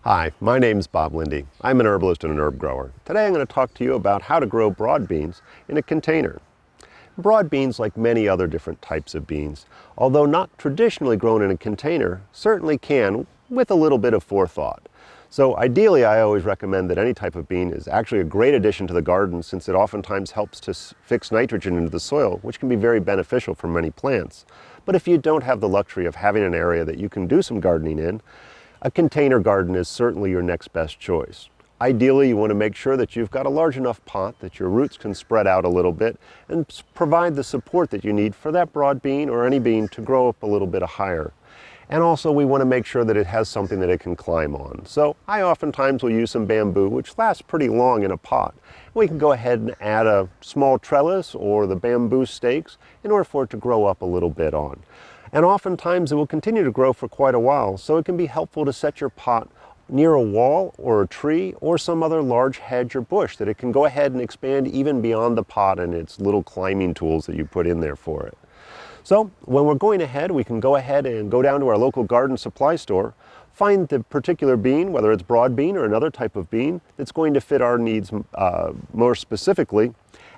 Hi, my name's Bob Linde. I'm an herbalist and an herb grower. Today I'm going to talk to you about how to grow broad beans in a container. Broad beans, like many other different types of beans, although not traditionally grown in a container, certainly can with a little bit of forethought. So ideally, I always recommend that any type of bean is actually a great addition to the garden, since it oftentimes helps to fix nitrogen into the soil, which can be very beneficial for many plants. But if you don't have the luxury of having an area that you can do some gardening in, a container garden is certainly your next best choice. Ideally, you want to make sure that you've got a large enough pot that your roots can spread out a little bit and provide the support that you need for that broad bean or any bean to grow up a little bit higher. And also, we want to make sure that it has something that it can climb on. So I oftentimes will use some bamboo, which lasts pretty long in a pot. We can go ahead and add a small trellis or the bamboo stakes in order for it to grow up a little bit on. And oftentimes it will continue to grow for quite a while, so it can be helpful to set your pot near a wall or a tree or some other large hedge or bush that it can go ahead and expand even beyond the pot and its little climbing tools that you put in there for it. So when we're going ahead, we can go ahead and go down to our local garden supply store, find the particular bean, whether it's broad bean or another type of bean, that's going to fit our needs more specifically,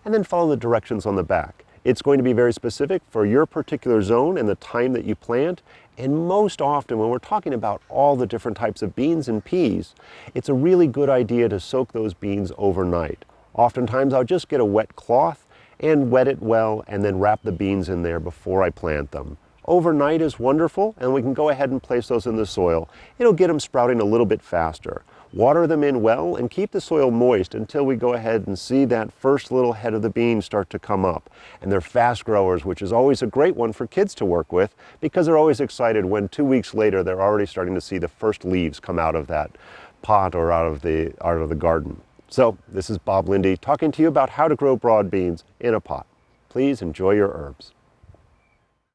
and then follow the directions on the back. It's going to be very specific for your particular zone and the time that you plant. And most often when we're talking about all the different types of beans and peas, it's a really good idea to soak those beans overnight. Oftentimes I'll just get a wet cloth and wet it well and then wrap the beans in there before I plant them. Overnight is wonderful, and we can go ahead and place those in the soil. It'll get them sprouting a little bit faster. Water them in well and keep the soil moist until we go ahead and see that first little head of the beans start to come up. And they're fast growers, which is always a great one for kids to work with, because they're always excited when 2 weeks later they're already starting to see the first leaves come out of that pot or out of the garden. So this is Bob Linde talking to you about how to grow broad beans in a pot. Please enjoy your herbs.